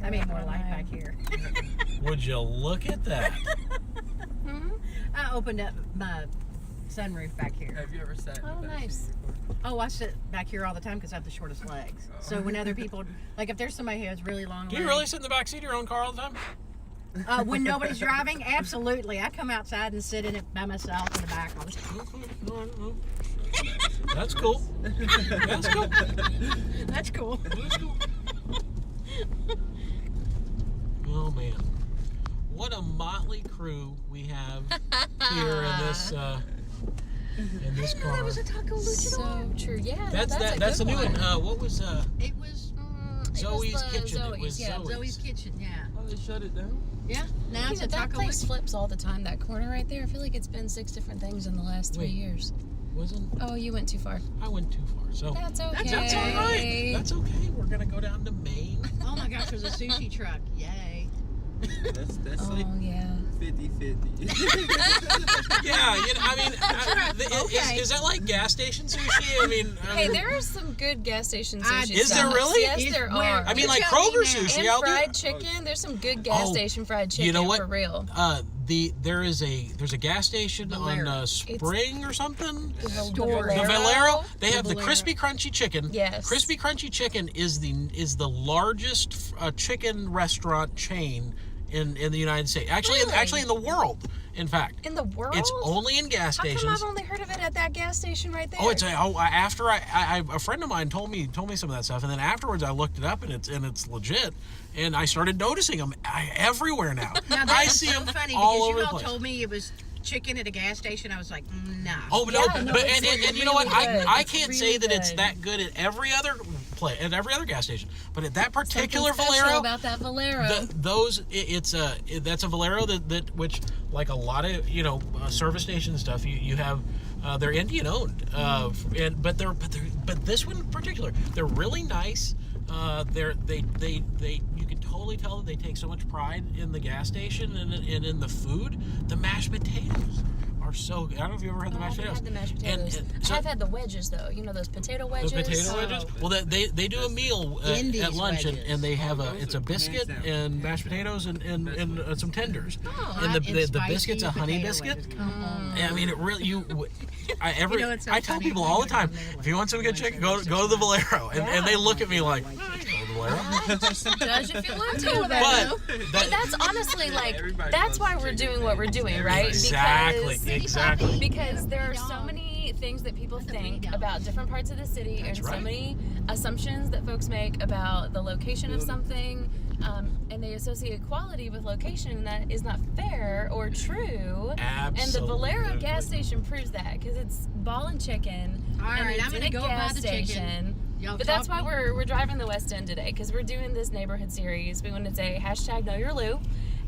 I mean, more light back here. Would you look at that? I opened up my sunroof back here. Have you ever sat in the back nice. seat before? Oh, I sit back here all the time because I have the shortest legs. So when other people, like if there's somebody who has really long legs. Do you really sit in the back seat of your own car all the time? When nobody's driving? Absolutely. I come outside and sit in it by myself in the back all the time. That's cool. That's cool. That's cool. That's cool. Oh man, what a motley crew we have here in this car. That was a taco luchador. So true. Yeah. That's the new one. What was It was Zoe's Kitchen? It was yeah, Zoe's Kitchen, yeah. Oh, they shut it down? Yeah, now it's a that taco place luchador. flips all the time. That corner right there. I feel like it's been 6 different things in the last 3 Wait. years. Wasn't? Oh, you went too far. I went too far. So That's okay. That's all right. That's okay. We're gonna go down to Maine. Oh my gosh, there's a sushi truck. Yay. That's Oh like yeah. 50-50. Yeah, I mean, Okay. is that like gas station sushi? I mean, Hey, there are some good gas station sushi. Is there spots. really? Yes, there Where? are. I mean, You like tell me Kroger now. sushi. And I'll do fried chicken. There's some good gas Oh, station fried chicken. you know what? For real. There's a gas station Valero. on Spring or something. The Store. The Valero. They have the Valero. crispy crunchy chicken. Yes. Crispy crunchy chicken is the largest chicken restaurant chain in the United States. Actually, Really? actually in the world. In fact, In the world? it's only in gas How come stations. I've only heard of it at that gas station right there? Oh, after a friend of mine told me some of that stuff, and then afterwards I looked it up, and it's legit, and I started noticing them everywhere now. Now that I is see so them funny all because over you the all place. told me it was chicken at a gas station. I was like, nah. Oh, but Yeah, no, but it's and you know what? really good. I It's can't really say that it's good. that good at every other gas station, but at that particular Something special Valero, about that Valero. that's a Valero that which like a lot of service station stuff you have. They're Indian owned, but this one in particular, they're really nice. You can totally tell that they take so much pride in the gas station and in the food. The mashed potatoes are so good. I don't know if you ever had the mashed I haven't potatoes. had the mashed potatoes. So- I've had the wedges though. You know those potato wedges. the potato wedges. Well, they do a meal Indies at lunch, wedges. and they have those it's a are biscuit hands down. and mashed potatoes and some tenders. Oh. And Hot the spicy biscuit's a honey potato biscuit. wedges. Come on. I mean, it really it's so I tell funny. people all the time, if you want some good chicken, go to the Valero, and they look at me like, go to the Valero. Judge if you want to, But though. But that's honestly like Everybody that's loves why we're chicken. doing what we're doing, right? Exactly. Because there are so many things that people think about different parts of the city, and so right. many assumptions that folks make about the location of something, and they associate quality with location that is not fair or true. And the Valero gas station proves that because it's ball and chicken, All and right, it's I'm in gonna a go gas buy the chicken. station. Y'all But that's talk why we're driving the West End today, because we're doing this neighborhood series. We want to say #KnowYourLou,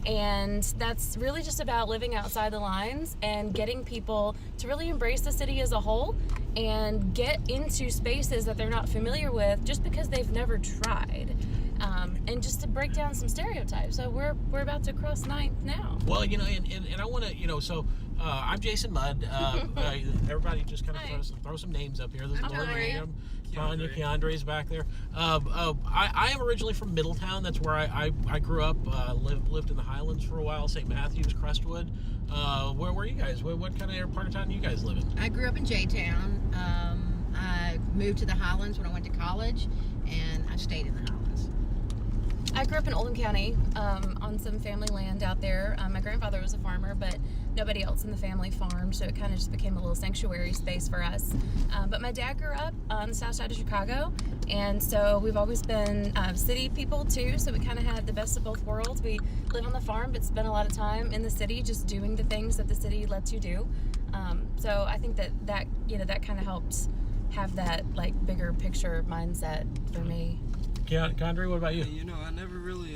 and that's really just about living outside the lines and getting people to really embrace the city as a whole and get into spaces that they're not familiar with just because they've never tried, and just to break down some stereotypes. So we're about to cross 9th now. Well, and I want to, so I'm Jason Mudd. Everybody just kind of throw some names up here. There's I'm Lauren Tori. Ingham, Tanya, Keandre's back there. I am originally from Middletown. That's where I grew up. Lived in the Highlands for a while, St. Matthews, Crestwood. Where were you guys? What kind of part of town do you guys live in? I grew up in J-Town. I moved to the Highlands when I went to college, and I stayed in the Highlands. I grew up in Oldham County on some family land out there. My grandfather was a farmer, but nobody else in the family farmed, so it kind of just became a little sanctuary space for us. But my dad grew up on the south side of Chicago, and so we've always been city people too, so we kind of had the best of both worlds. We live on the farm, but spend a lot of time in the city just doing the things that the city lets you do. So I think that kind of helps have that like bigger picture mindset for me. Keandre, what about you? I never really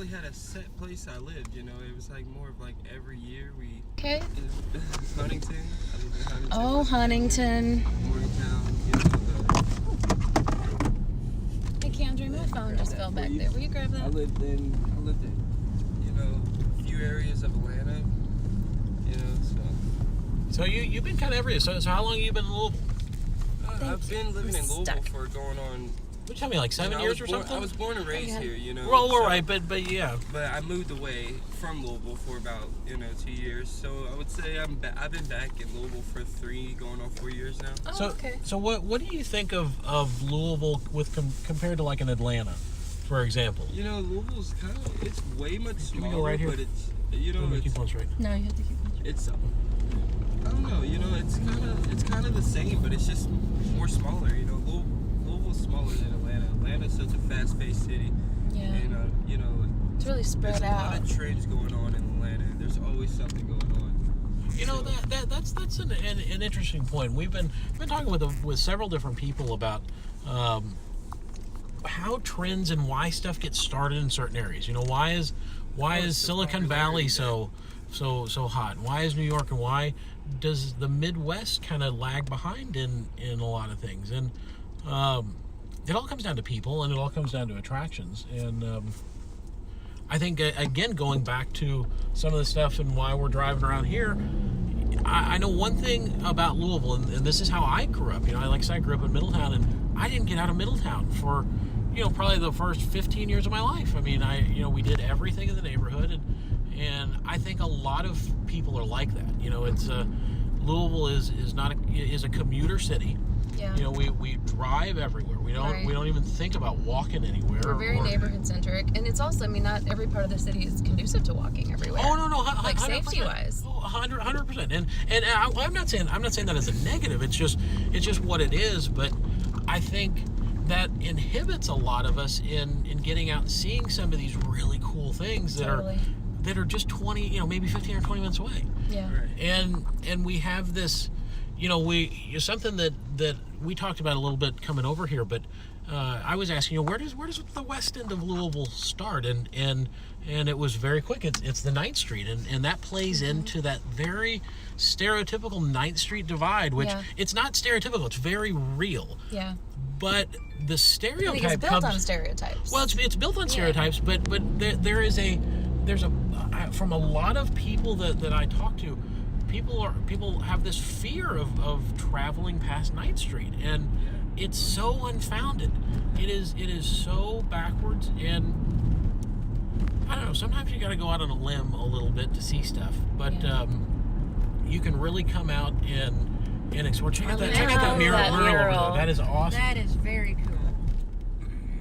had a set place I lived. It was like more of like every year we. Okay. Huntington. I lived in Huntington. Oh, Huntington. Morgantown. Hey, Keandre, my phone just fell back there. Will you grab that? I lived in a few areas of Atlanta. So you've been kind of everywhere. So how long have you been in Louisville? I've been living in Louisville stuck. for going on What tell me, like 7 I years was or born, something? I was born and raised Yeah. here, you know. Well, so- right, but yeah. But I moved away from Louisville for about 2 years. So I would say I've been back in Louisville for 3, going on 4 years now. Oh, So, okay. so what do you think of Louisville with compared to like an Atlanta, for example? You know, Louisville's it's way much Can we smaller, go right here? but it's let me keep going straight. No, you have to keep going. it's I don't know, you know, it's kind of the same, but it's just more smaller. You know, Louisville's smaller than Atlanta. Atlanta's such a fast-paced city, Yeah. and you know, It's really there's spread a lot out. of trends going on in Atlanta. There's always something going on. You know that's an interesting point. We've been talking with several different people about how trends and why stuff gets started in certain areas. You know, why is it's the Silicon Valley so hot? Why is New York, and why does the Midwest kind of lag behind in a lot of things? And it all comes down to people, and it all comes down to attractions. And I think again, going back to some of the stuff and why we're driving around here, I know one thing about Louisville, and this is how I grew up. You know, like I said, I grew up in Middletown, and I didn't get out of Middletown for, you know, probably the first 15 years of my life. I mean, we did everything in the neighborhood, and I think a lot of people are like that. You know, it's Louisville is a commuter city. Yeah. You know, we drive everywhere. We don't even think about walking anywhere. We're very neighborhood centric, and it's also, I mean, not every part of the city is conducive to walking everywhere. Oh no, like 100%. safety wise. Oh, 100%. And I'm not saying that as a negative. It's just what it is. But I think that inhibits a lot of us in getting out and seeing some of these really cool things that are just 20, you know, maybe 15 or 20 minutes away. Yeah. Right. And we have this, you know, something that we talked about a little bit coming over here, but I was asking, you know, where does the west end of Louisville start? And it was very quick. It's the 9th Street, and that plays into that very stereotypical 9th Street divide, which it's not stereotypical, it's very real. Yeah. But the stereotype I think it's built on stereotypes. Well, it's built on stereotypes, but there's a from a lot of people that I talk to, people have this fear of traveling past 9th Street, and it's so unfounded. It is so backwards, and I don't know, sometimes you got to go out on a limb a little bit to see stuff, but you can really come out and explore. Check out that mural over there. That is awesome. That is very cool.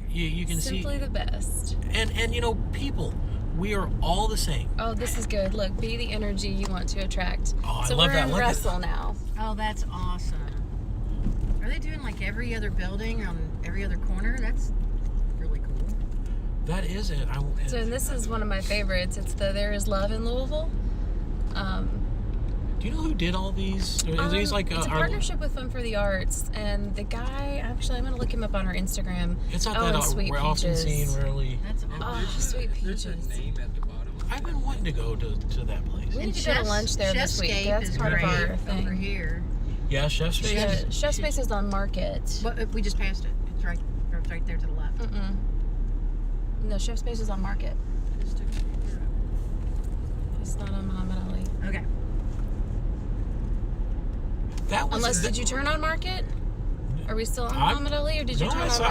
You can see Simply the best. and you know, people, we are all the same. Oh, this is good. Look, be the energy you want to attract. Oh, I so love we're that. in Look at- Russell now. Oh, that's awesome. Are they doing like every other building on every other corner? That's really cool. That is it. So and this is one of my favorites. It's the There Is Love in Louisville. Do you know who did all these? These like it's a partnership with Fun for the Arts, and the guy, actually, I'm going to look him up on our Instagram. It's not and that Sweet we're often Peaches. seen, really. That's And awesome. Sweet there's a Peaches. name at the bottom. I've been wanting to go to that place. We need to go to lunch there this week. Chefscape That's is part of great our over thing. here. Yeah, Chef's Space. Yeah, Chef Space is on Market. But we just passed it. It's right there to the left. Mm-mm. No, Chef Space is on Market. Just took a picture of It's not on Muhammad Ali. it. Okay. That was Unless, did you turn on Market? Are we still on I'm- Muhammad Ali, or did you No, turn I on saw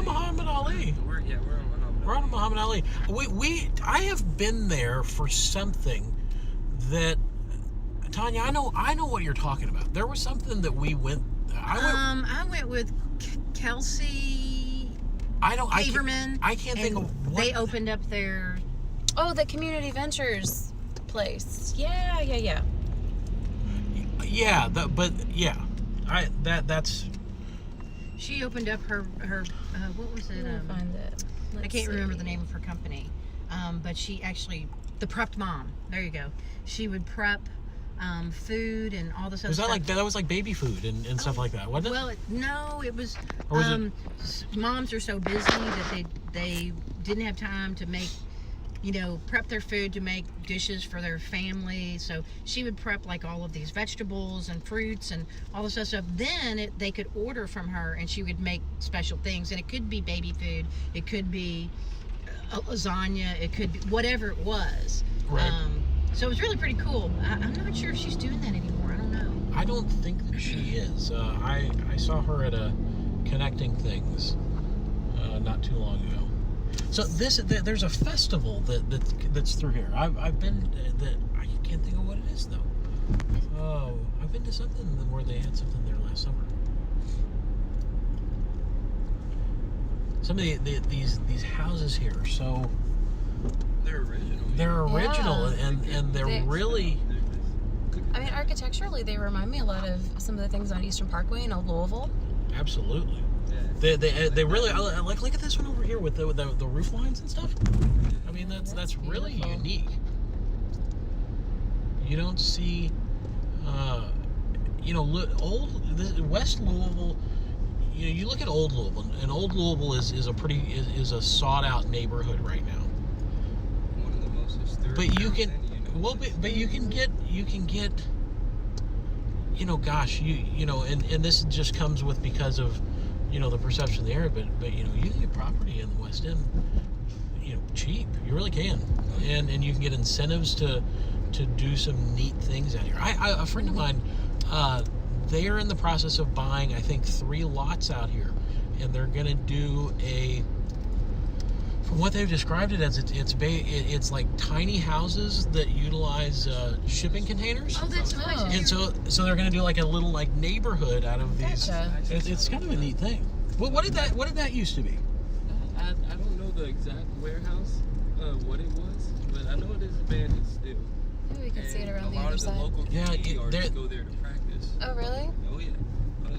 Market? Muhammad Ali. We're on Muhammad. We're on Muhammad Ali. I have been there for something that, Tanya, I know what you're talking about. There was something that we went. I went with Kelsey Haberman. I can't think of what. They opened up their. Oh, the Community Ventures place. Yeah. Yeah, that's. She opened up her what was it? I'll find it. I Let's can't remember see. the name of her company, but she actually the prepped mom. There you go. She would prep food and all this other Was that stuff. like that was like baby food and stuff like that, wasn't it? Well, no, it was. Or was Moms are so busy that they didn't have time to make, prep their food to make dishes for their family. So she would prep like all of these vegetables and fruits and all this other stuff. Then they could order from her, and she would make special things. And it could be baby food, it could be a lasagna, it could be whatever it was. Right. So it was really pretty cool. I'm not sure if she's doing that anymore. I don't know. I don't think that she is. I saw her at a Connecting Things. not too long ago. So there's a festival that's through here. I've been I can't think of what it is though. Oh, I've been to something where they had something there last summer. Some of these houses here are so They're original. they're original Yeah. and they're really. I mean, architecturally, they remind me a lot of some of the things on Eastern Parkway in Old Louisville. Absolutely. Yeah. They really like look at this one over here with the roof lines and stuff. I mean that's really beautiful. unique. You don't see, West Louisville. You look at Old Louisville, and Old Louisville is a sought out neighborhood right now. One of the most historic. But you towns can, in the United well, but you can get, gosh, and this just comes with because of, the perception of the area, but you can get property in the West End, cheap. You really can, and you can get incentives to do some neat things out here. A friend of mine, they're in the process of buying, I think, 3 lots out here, and they're gonna do from what they've described it as, it's like tiny houses that utilize shipping containers. Oh, that's nice. And so they're going to do like a little like neighborhood out of these. Gotcha. It's kind of a neat thing. What did that used to be? I don't know the exact warehouse, what it was, but I know it is abandoned still. Maybe we can see it And around the a lot other of the side. local Yeah, community artists they're- go there to practice. Oh, really? Oh yeah. Oh yeah.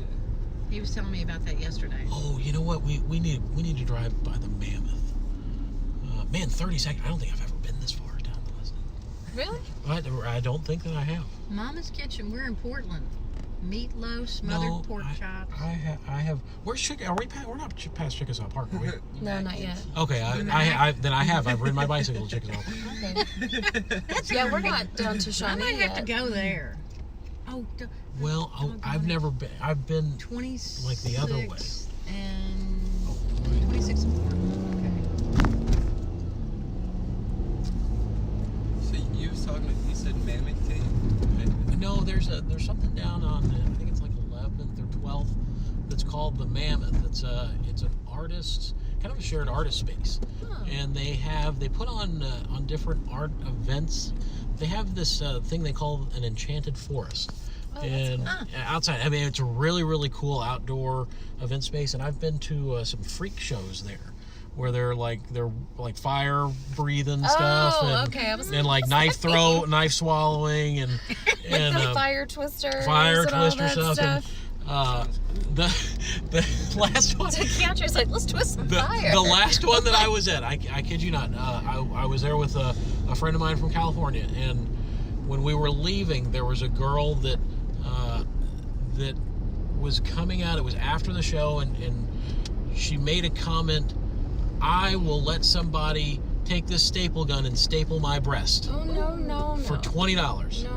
He was telling me about that yesterday. Oh, you know what? We need to drive by the Mammoth. Man, 30 seconds. I don't think I've ever been this far down the West End. Really? I don't think that I have. Mama's Kitchen. We're in Portland. Meatloaf, smothered pork chops. I have. Where's Chickasaw? We're not past Chickasaw Park, are we? No, not yet. Okay, then I have. I've ridden my bicycle to Chickasaw. Okay. Yeah, we're not down to I Shawnee might have to yet. go there. Oh, Well, I've never been. I've been 26 like the other way. And 26 and 4. So you was talking. You said Mammoth Cave. No, there's something down on I think it's like 11th or 12th that's called the Mammoth. It's an artist, kind of a shared artist space, and they put on different art events. They have this thing they call an enchanted forest. Oh, And outside, I mean, it's a really, really cool outdoor event space. And I've been to some freak shows there, where they're like fire breathing stuff, and, okay. I was and like knife swallowing, and the fire twisters, fire and all that twister stuff. And, the last one. So Keontra's like, let's twist some fire. The last one that I was at, I kid you not, I was there with a friend of mine from California, and when we were leaving, there was a girl that was coming out. It was after the show, and she made a comment, "I will let somebody take this staple gun and staple my breast Oh no. for $20." No.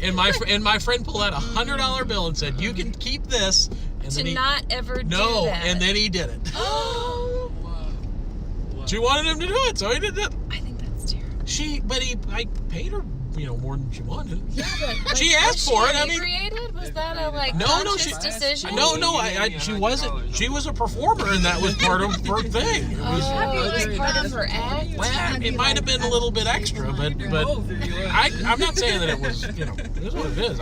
And my friend pulled out $100 bill and said, "You can keep this." And To then he, not ever do no, that. and then he did it. Oh, Wow. She wanted him to do it, so he did it. I think that's terrible. I paid her, more than she wanted. Yeah, but She asked for it, I mean- inebriated? Was that a No, conscious she- decision? No, she wasn't. She was a performer, and that was part of her thing. It was, Oh, it's part of her act. well, it might have been a little bit extra, but I'm not saying that it was. It is what it is.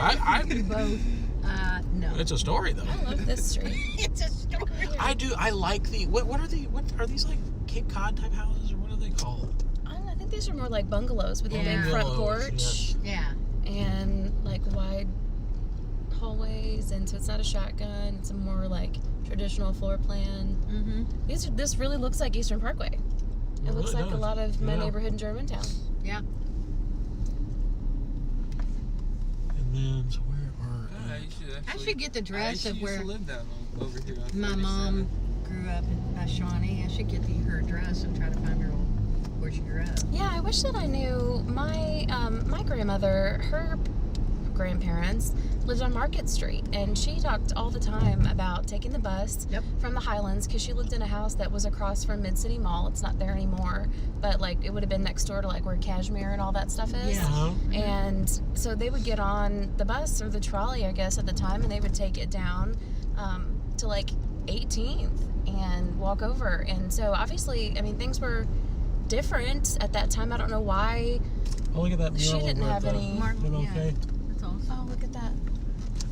We both, no. It's a story though. I love this street. It's a story. I do. I like the. What are these like Cape Cod type houses, or what are they called? I don't know, I think these are more like bungalows with a big front Bungalows, porch yes. Yeah. and like wide hallways, and so it's not a shotgun. It's a more like traditional floor plan. Mm-hmm. This really looks like Eastern Parkway. It looks really like a does. lot of my Yeah. neighborhood in Germantown. Yeah. And then so where are? I should get the dress of where I used to live down over here on my 37. mom grew up by Shawnee. I should get her address and try to find her where she grew up. Yeah, I wish that I knew. My grandmother, her grandparents lived on Market Street, and she talked all the time about taking the bus Yep. from the Highlands, because she lived in a house that was across from Mid-City Mall. It's not there anymore, but like it would have been next door to like where Cashmere and all that stuff is. Yeah. Uh-huh. And so they would get on the bus or the trolley, I guess, at the time, and they would take it down to like 18th. and walk over. And so obviously, I mean, things were different at that time. I don't know why. Oh, look at that She mural didn't over have at the any- MLK. That's awesome. Oh, look at that.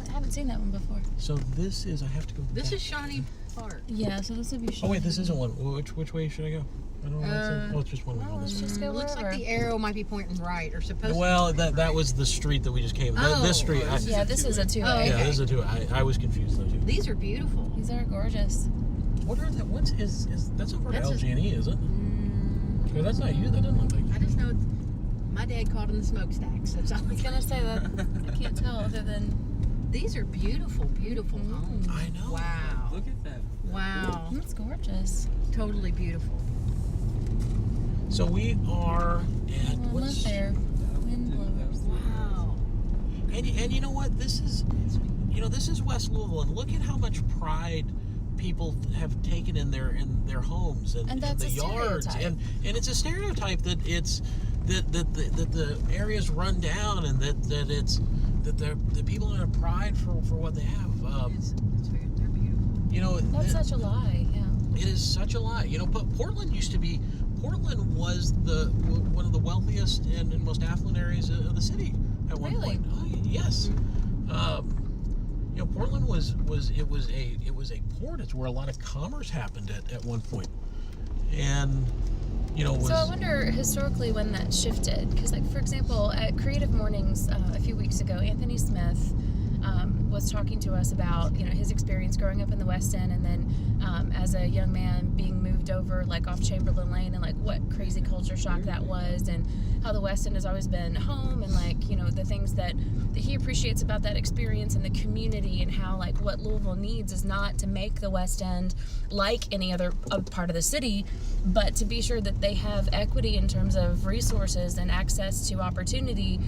I haven't seen that one before. So this is, I have to go This back. is Shawnee Park. Yeah, so this would be. Oh wait, this isn't one. Which way should I go? I don't know. What it says. Oh, it's just one way. No, on this let's side. just go Looks wherever. like the arrow might be pointing right, or supposed to. Well, be pointing that right. was the street that we just came. Oh. This street. Oh, this is Yeah, this is a two-way. Oh, yeah, okay. this is a two. I was confused though too. These are beautiful. These are gorgeous. What are that? What's is that's over at That's a- LG&E, is it? Because that's not you. That doesn't look like you. I just know my dad called them the smokestacks. That's all I was gonna say that. I can't tell other than. These are beautiful, beautiful homes. I know. Wow. Look at that. Wow. That's gorgeous. Totally beautiful. So we are at Someone what's lives there. Wind blowers. Wow. and you know what? This is this is West Louisville, and look at how much pride people have taken in their homes and that's the a yards, stereotype. and it's a stereotype that it's that the area's run down, and that the people are pride for what they have. It's very, they're beautiful. That's such a lie. Yeah. It is such a lie. But Portland was one of the wealthiest and most affluent areas of the city at one Really? point. Oh, yes. Portland was a port. It's where a lot of commerce happened at one point. And So I wonder historically when that shifted, because like for example at Creative Mornings a few weeks ago, Anthony Smith was talking to us about his experience growing up in the West End, and then as a young man being moved over like off Chamberlain Lane, and like what crazy culture shock that was, and how the West End has always been home, and like the things that he appreciates about that experience and the community, and how like what Louisville needs is not to make the West End like any other part of the city, but to be sure that they have equity in terms of resources and access to opportunity,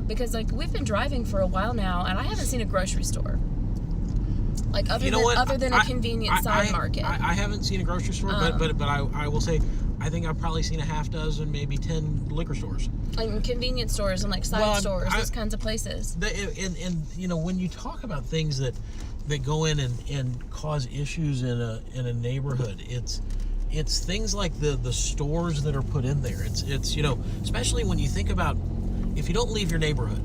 because like we've been driving for a while now and I haven't seen a grocery store like other than a convenient side market. I haven't seen a grocery store, but I will say I think I've probably seen a half dozen, maybe 10 liquor stores. Like convenience stores and like side stores, those kinds of places. And when you talk about things that go in and cause issues in a neighborhood, it's things like the stores that are put in there. It's especially when you think about if you don't leave your neighborhood,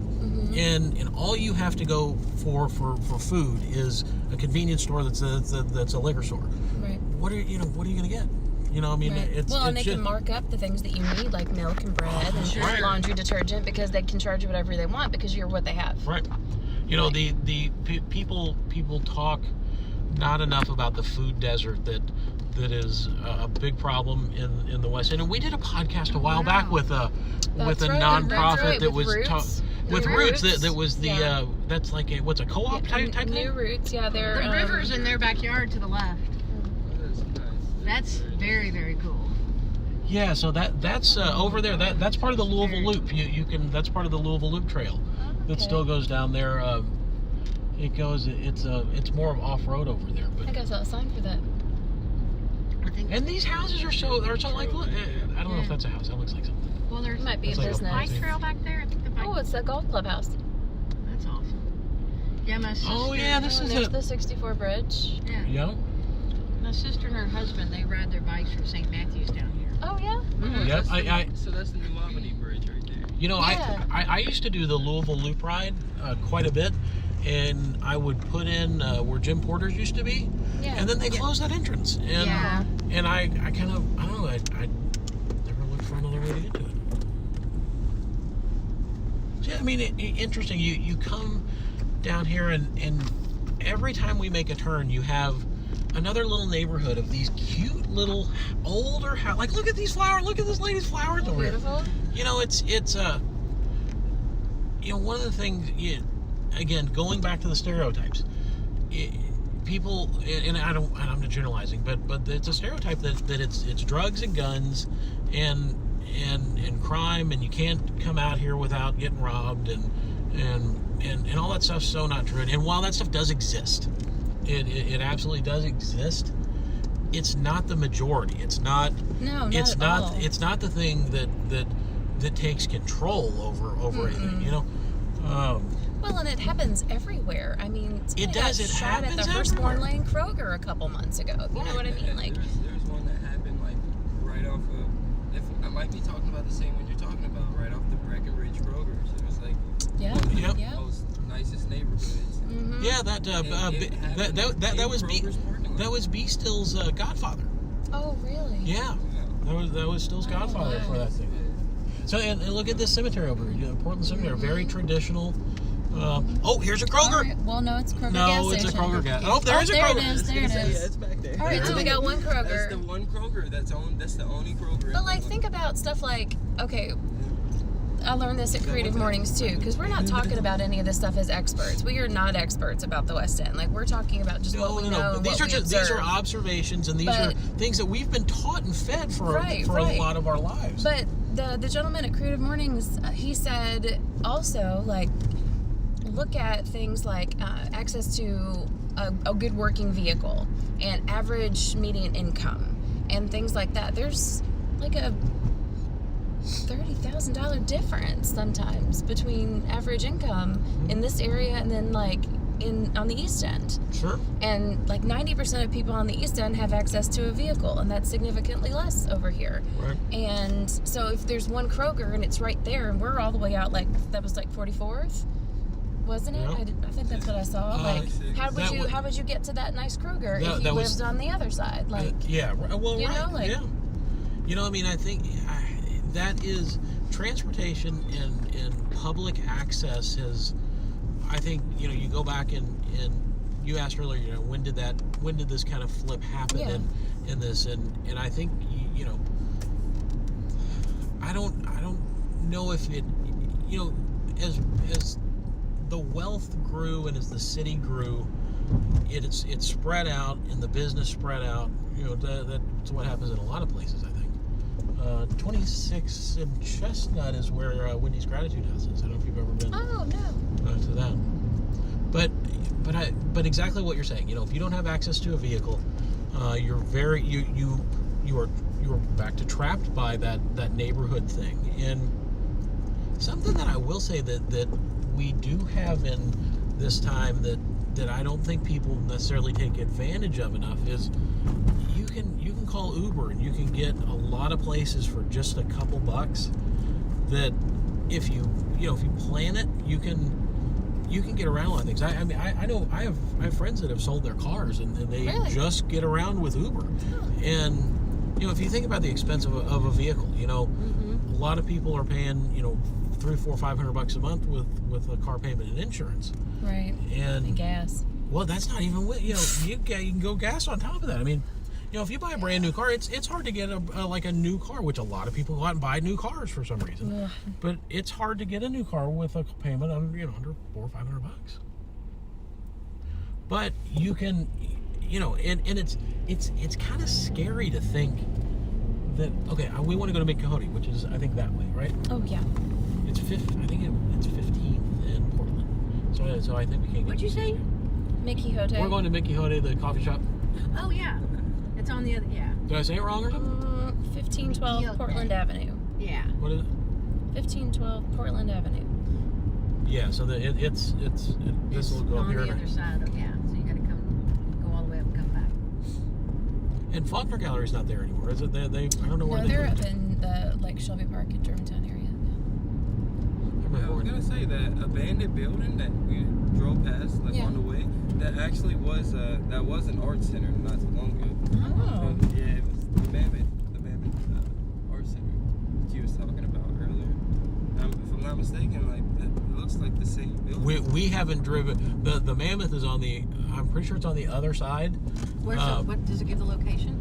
and all you have to go for food is a convenience store that's a liquor store. Right. What are you going to get? Right. It's and they just, can mark up the things that you need, like milk and bread and Right. laundry detergent, because they can charge you whatever they want because you're what they have. Right. The people talk not enough about the food desert that is a big problem in the West End. And we did a podcast a while back with a That's right, nonprofit that's right, that with was Roots. with The Roots Roots, that was the yeah. that's like what's a co-op type New thing? Roots, yeah, they're The river's in their backyard to the left. That's nice. That's very, very cool. Yeah, so that's over there. That's part of the Louisville Loop. You can that's part of the Louisville Loop Trail that still goes down there. It's more of off-road over there, I but guess I'll sign for that. I think. and these houses are so like look, I don't know if that's a house. That looks like something. Well, there's It might be a It's like a business. bike trail back there. I think the bike. Oh, it's the golf clubhouse. That's awesome. Yeah, my sister. Oh yeah, this Oh, is there's it. the 64 bridge. Yeah, Yeah. my sister and her husband, they ride their bikes from St. Matthews down here. Oh yeah. Yep. So that's the New Albany Bridge right there. Yeah. I used to do the Louisville Loop ride quite a bit, and I would put in where Jim Porter's used to be, Yeah. and then they closed that entrance, and Yeah. and I kind of I don't know I never looked for another way to get to it. So, yeah, I mean interesting. You come down here and every time we make a turn, you have another little neighborhood of these cute little older house. Like look at these flowers. Look at this lady's flowers over here. Beautiful. It's one of the things, again, going back to the stereotypes, people, and I'm not generalizing, but it's a stereotype that it's drugs and guns and crime, and you can't come out here without getting robbed and all that stuff's so not true. And while that stuff does exist, it absolutely does exist, it's not the majority. It's not. No, not It's at not. all. It's not the thing that takes control over anything. Well, Well, and it happens everywhere. I mean, It does. It shot at the happens Hurstbourne everywhere. Lane Kroger a couple months ago. You know what I mean? Like, there's one that happened like right off of. If I might be talking about the same one you're talking about, right off the Breckenridge Kroger's. It was like yeah, one of Yep. the yeah. most nicest neighborhoods. Mm-hmm. Yeah, that that was that was B Still's godfather. Oh, really? Yeah, that was Still's godfather for that thing. So and look at this cemetery over here, the Portland Cemetery, very traditional. Oh, here's a Kroger. All right. Well, no, it's Kroger gas No, it's a station. Kroger gas. Oh, there's a there Kroger. it is. There it Yeah, is. it's back there. All right, so we got one That's the Kroger. one Kroger. That's the only Kroger. But like, think about stuff like, okay, I learned this at Creative Mornings too, because we're not talking about any of this stuff as experts. We are not experts about the West End. Like, we're talking about just what we know. These are just these are observations, and these are things that we've been taught and fed for a lot of our lives. But the gentleman at Creative Mornings, he said also, like, look at things like access to a good working vehicle and average median income and things like that. There's like a $30,000 difference sometimes between average income in this area and then like on the East End. Sure. And like 90% of people on the East End have access to a vehicle, and that's significantly less over here. Right. And so if there's one Kroger and it's right there, and we're all the way out, like, that was like 44th, wasn't it? Yeah. I think that's what I saw. Like, how would you get to that nice Kroger if you lived on the other side? Like, yeah. Well, you know, like, yeah. You know, I mean, I think that is transportation and public access has. I think, you know, you go back and you asked earlier, you know, when did this kind of flip happen in this, and I think, you know, I don't know if it, you know, as the wealth grew and as the city grew, it's spread out and the business spread out. You know, that's what happens in a lot of places, I think. 26 in Chestnut is where Wendy's Gratitude House is. I don't know if you've ever been to that. But exactly what you're saying. You know, if you don't have access to a vehicle, you're back to trapped by that neighborhood thing. And something that I will say that we do have in this time that I don't think people necessarily take advantage of enough is you can call Uber and you can get a lot of places for just a couple bucks, that if you plan it, you can get around a lot of things. I mean I know I have friends that have sold their cars and they just get around with Uber. And you know, if you think about the expense of a vehicle, you know, a lot of people are paying, you know, $300, $400, $500 a month with a car payment and insurance. right. And gas. Well, that's not even with, you know, you can go gas on top of that. I mean, you know, if you buy a brand new car, it's hard to get a new car, which a lot of people go out and buy new cars for some reason. Ugh. But it's hard to get a new car with a payment under $400 or $500. But you can, you know, and it's kind of scary to think that, okay, we want to go to McCohody, which is, I think, that way, right? Oh, yeah. It's I think it's 15th in Portland. So I think we can't get. What'd you say? Mickey Hote. We're going to Mickey-Hote, the coffee shop. Oh yeah, it's on the other. Yeah. Did I say it wrong or something? 1512 Portland Avenue. Yeah. What is it? 1512 Portland Avenue. Yeah, so it's this will go up on here. the other side of, yeah. So you got to go all the way up and come back. And Faulkner Gallery's not there anymore, is it? They I don't know where No, they they're moved. up in the like Shelby Park in Germantown area. I was gonna say that abandoned building that we drove past, like on the way, that actually was an art center not too long ago. Oh. Yeah, it was the Mammoth Art Center that you was talking about earlier. If I'm not mistaken, like it looks like the same building. We haven't driven the Mammoth is on the. I'm pretty sure it's on the other side. Where's what does it give the location?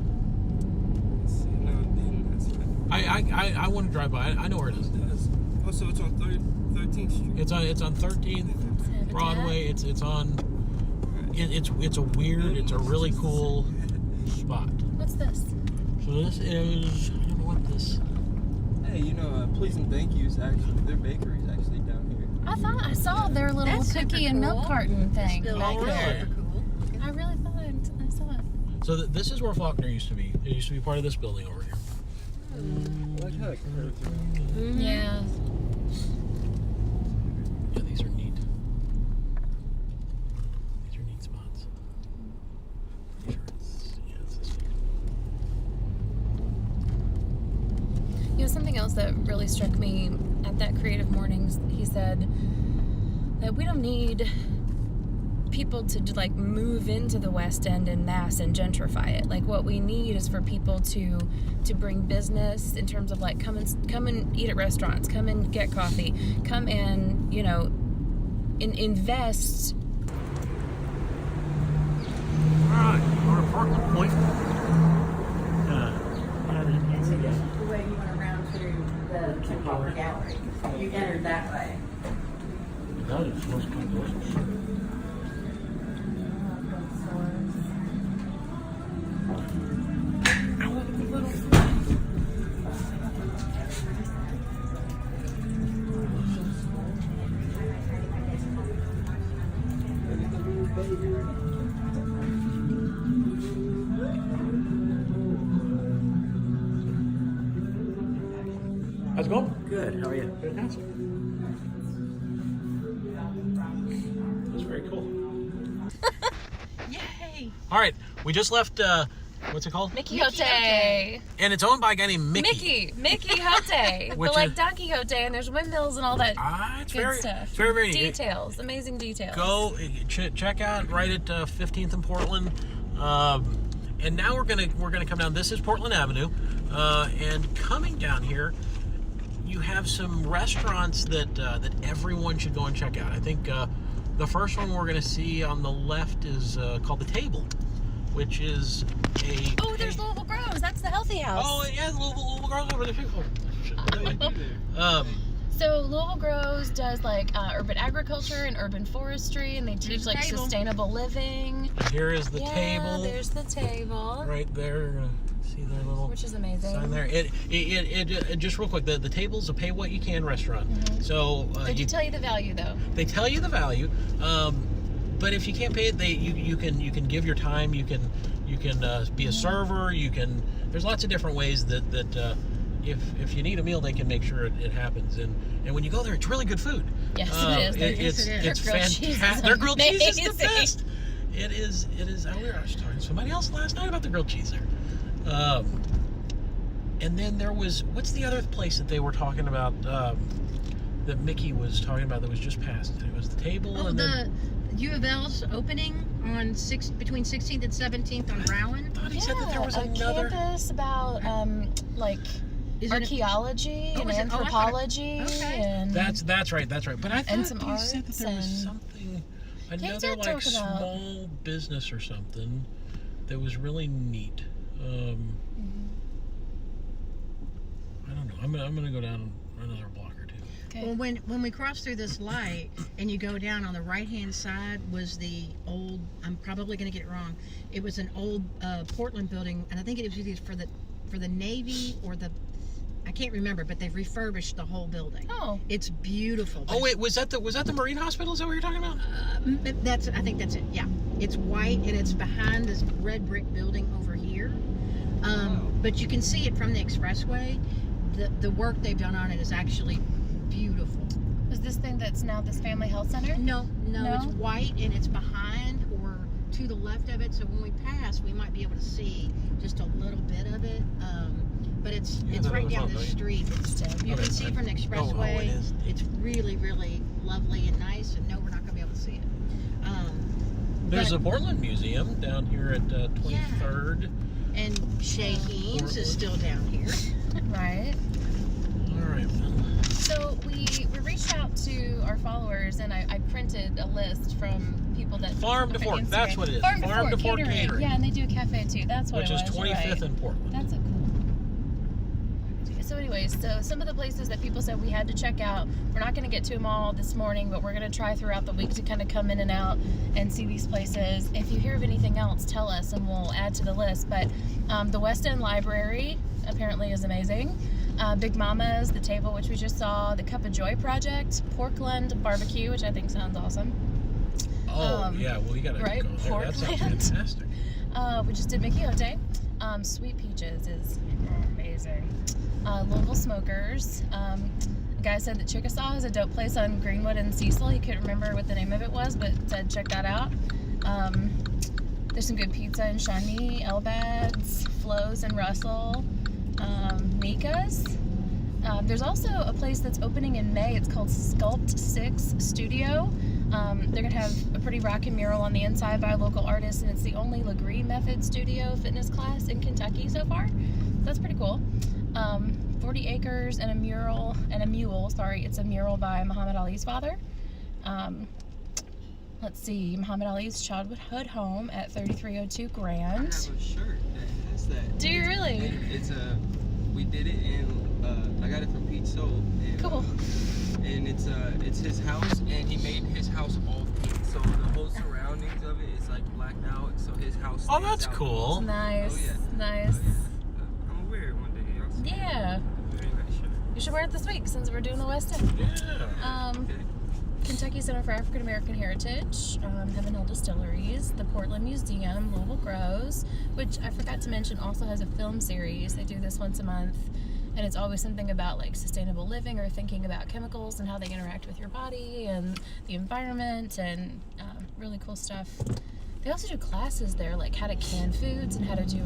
No, then that's I want to drive by. I know where it is. Oh, so it's on 13th Street. It's on 13th Broadway. It's on. It's a weird. It's a really cool spot. What's this? So this is. I don't know what this. Hey, you know, Please and Thank You's actually, their bakery's actually down here. I thought I saw their little That's cookie super and milk cool. carton thing Still back really? there. super cool. I really thought I saw it. So this is where Faulkner used to be. It used to be part of this building over here. I like how it curves around. Yeah. Yeah, these are neat. really struck me at that Creative Mornings, he said that we don't need people to like move into the West End en masse and gentrify it. Like what we need is for people to bring business in terms of like come and eat at restaurants, come and get coffee, come and, you know, invest. Alright, we're at Portland Point. The way you went around to the Copper Gallery. You entered that way. That is most kind of delicious. How's it going? Good. How are you? Fantastic. That's very cool. Yay! All right, we just left. What's it called? Mickey Mickey Hote. Hote. And it's owned by a guy named Mickey. Mickey Hote. Which But like is- Don Quixote, and there's windmills and all that It's good very, stuff. very Details, amazing details. Go check out right at 15th and Portland. And now we're gonna come down. This is Portland Avenue, and coming down here, you have some restaurants that everyone should go and check out. I think the first one we're gonna see on the left is called The Table, which is a. Oh, there's Louisville Grows. That's the healthy house. Oh yeah, Louisville Girls over there. So Louisville Grows does like urban agriculture and urban forestry, and they teach There's like the table. sustainable living. Here is the Yeah, table. there's the table, Right there. You're gonna see their little which is amazing. sign there. It just real quick. The table's a pay what you can restaurant. So Did you tell you the value though? they tell you the value, but if you can't pay it, you can give your time. You can be a server. There's lots of different ways that if you need a meal, they can make sure it happens. And when you go there, it's really good food. Yes, it is. It's Their grilled cheese is fantastic. Their grilled cheese is the amazing. best. It is. I was talking to somebody else last night about the grilled cheese there. And then there was, what's the other place that they were talking about that Mickey was talking about that was just passed? It was The Table. Oh, and the then, U of L's opening on between 16th and 17th on Rowan. I thought he said that there was a another. campus about like Is it a- archaeology Oh, and is it? Oh, I thought it- anthropology okay. and That's right. But I thought some he said that arts there was and- something, he another did like talk about- small business or something that was really neat. I don't know. I'm gonna go down another block or two. Okay. Well, when we cross through this light and you go down on the right-hand side was the old, I'm probably going to get it wrong, it was an old Portland building, and I think it was either for the Navy or I can't remember, but they've refurbished the whole building. Oh. It's beautiful. Oh wait, was that the Marine Hospital? Is that what you're talking about? I think that's it. Yeah, it's white and it's behind this red brick building over here. But you can see it from the expressway. The work they've done on it is actually beautiful. Is this thing that's now this family health center? No, No? it's white and it's behind or to the left of it. So when we pass, we might be able to see just a little bit of it. But it's that right was down on, the right? street. You Okay. can see from the expressway. it is. It's really, really lovely and nice. And no, we're not going to be able to see it. There's but- a Portland Museum down here at 23rd. And Shea Heanes is still down here. Right. All right. So we reached out to our followers, and I printed a list from people that Farm to on Fork. Instagram. That's what it is. Farm to Fork Catering. catering. Yeah, and they do a cafe too. That's what Which it is was. 25th right. and Portland. That's a cool. So anyways, so some of the places that people said we had to check out, we're not going to get to them all this morning, but we're going to try throughout the week to kind of come in and out and see these places. If you hear of anything else, tell us and we'll add to the list. But the West End Library apparently is amazing. Big Mama's, The Table, which we just saw, the Cup of Joy Project, Porkland Barbecue, which I think sounds awesome. Oh, yeah. Well, you got to right, go there. That sounds Portland. fantastic. We just did Mickey Hote. Sweet Peaches is amazing. Louisville Smokers. A guy said that Chickasaw is a dope place on Greenwood and Cecil. He couldn't remember what the name of it was, but said check that out. There's some good pizza in Shawnee, Elbad's, Flo's and Russell, Mika's. There's also a place that's opening in May. It's called Sculpt 6 Studio. They're going to have a pretty rockin' mural on the inside by a local artist, and it's the only Legree Method Studio fitness class in Kentucky so far. That's pretty cool. 40 acres and a mule. It's a mural by Muhammad Ali's father. Let's see, Muhammad Ali's childhood home at 3302 Grand. I have a shirt that has that. Do you really? It's we did it in, I got it from Pete Soul. And, Cool. And it's his house, and he made his house all pink. So the whole surroundings of it is like blacked out. So his house. Oh, stands that's out. cool. Nice. Oh, yeah. Nice. Oh, yeah. I'm gonna wear it one day. Y'all see Yeah. it. Very nice shirt. You should wear it this week since we're doing the West End. Yeah. Okay. Kentucky Center for African American Heritage, Heaven Hill Distilleries, the Portland Museum, Louisville Grows, which I forgot to mention also has a film series. They do this once a month, and it's always something about like sustainable living or thinking about chemicals and how they interact with your body and the environment, and really cool stuff. They also do classes there, like how to can foods and how to do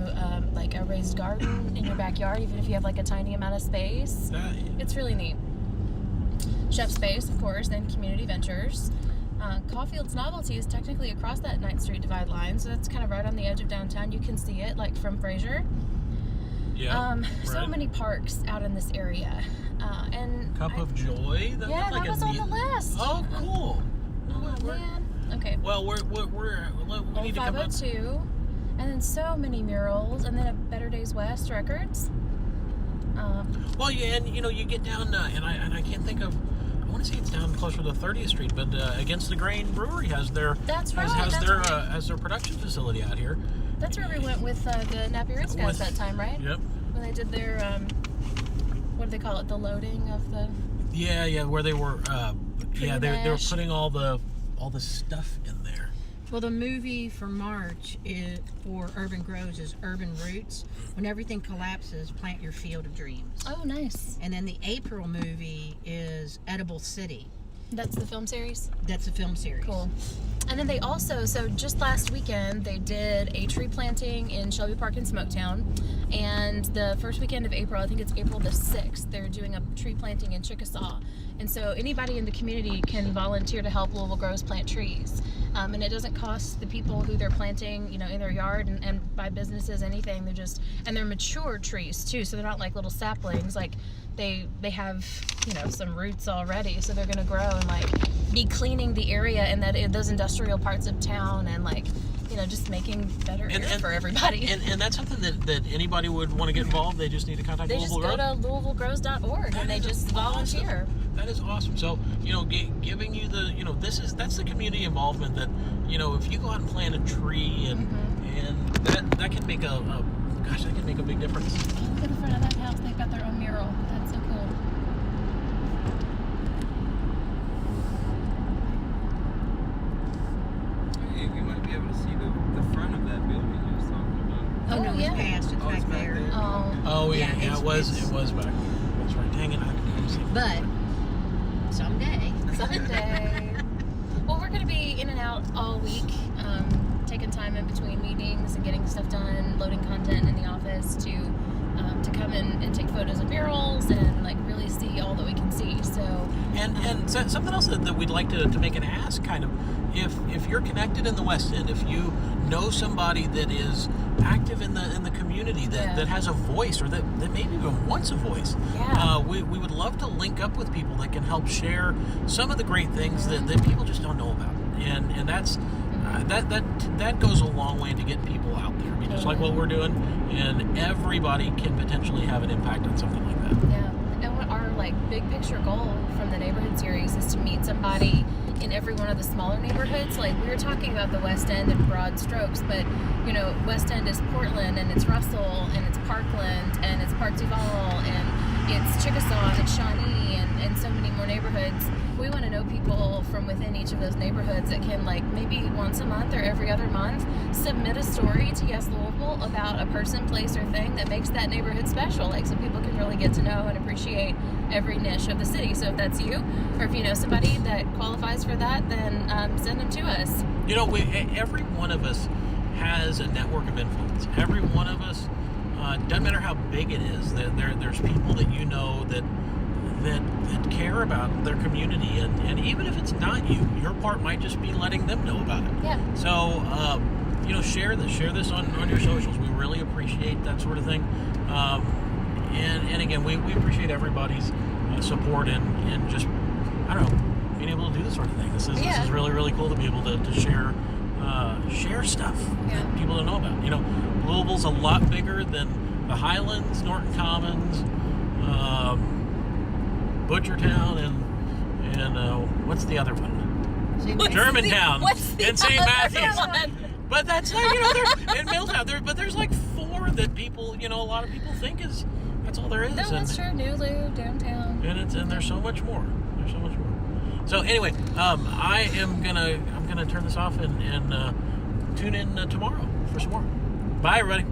like a raised garden in your backyard, even if you have like a tiny amount of space. It's really neat. Chef Space, of course, then Community Ventures. Caulfield's Novelty is technically across that 9th Street Divide line, so that's kind of right on the edge of downtown. You can see it, like, from Fraser. Yeah. So right. many parks out in this area. Cup of Joy? Yeah, that was on the list. Oh, cool. Oh, man. Okay. Well, we need to come up. 502. And then so many murals. And then a Better Days West Records. Well, yeah, and you get down, and I can't think of. I want to say it's down closer to 30th Street, but Against the Grain Brewery has their has their production facility out here. That's where we went with the Nappy Ritz guys that time, right? Yep. When they did their what do they call it? The loading of the. Yeah, where they were. They were putting all the stuff in there. Well, the movie for March for Urban Grows is Urban Roots. When everything collapses, plant your field of dreams. Oh, nice. And then the April movie is Edible City. That's the film series? That's a film series. Cool. And then they also, so just last weekend, they did a tree planting in Shelby Park in Smoketown. And the first weekend of April, I think it's April the 6th, they're doing a tree planting in Chickasaw. And so anybody in the community can volunteer to help Louisville Grows plant trees. And it doesn't cost the people who they're planting, in their yard and by businesses, anything. They're mature trees too, so they're not like little saplings. Like they have, some roots already, so they're gonna grow and like be cleaning the area in those industrial parts of town and like, just making better air for everybody. And that's something that anybody would want to get involved. They just need to contact Louisville Grows. They just go to LouisvilleGrows.org and they just volunteer. Awesome. That is awesome. So, giving you the, that's the community involvement that, if you go out and plant a tree and that can make that can make a big difference. Look at the front of that house. They've got their own mural. That's so cool. Hey, we might be able to see the front of that building you was talking about. Oh, no, yeah. it's past. It's back there. Oh. Yeah, Yeah, it was back there. That's right. Dang it, I can see. But someday. Someday. Well, we're going to be in and out all week, taking time in between meetings and getting stuff done, loading content in the office to come in and take photos of murals and like really see all that we can see. So and something else that we'd like to make an ask, kind of, if you're connected in the West End, if you know somebody that is active in the community that has a voice or that maybe even wants a voice, we would love to link up with people that can help share some of the great things that people just don't know about, and that's that goes a long way to get people out there. I mean, just like what we're doing, and everybody can potentially have an impact on something like that. Yeah, and what our like big picture goal from the neighborhood series is to meet somebody in every one of the smaller neighborhoods. Like we were talking about the West End in broad strokes, but West End is Portland and it's Russell and it's Parkland and it's Park Duval and it's Chickasaw and it's Shawnee and so many more neighborhoods. We want to know people from within each of those neighborhoods that can, like, maybe once a month or every other month submit a story to Yes Louisville about a person, place, or thing that makes that neighborhood special, like, so people can really get to know and appreciate every niche of the city. So if that's you, or if you know somebody that qualifies for that, then send them to us. Every one of us has a network of influence. Every one of us, doesn't matter how big it is, there's people that that that care about their community, and even if it's not you, your part might just be letting them know about it. Yeah. So, share this on your socials. We really appreciate that sort of thing. And again, we appreciate everybody's support and just, I don't know, being able to do this sort of thing. This is really, really cool to be able to share stuff that people don't know about. Louisville's a lot bigger than the Highlands, Norton Commons, Butchertown, and what's the other one? Germantown and St. Matthews. But that's not, they're in Middletown. But there's like 4 that people, a lot of people think that's all there is. No, that's true. New Lou, downtown. And there's so much more. There's so much more. So anyway, I'm gonna turn this off and tune in tomorrow for some more. Bye, everybody.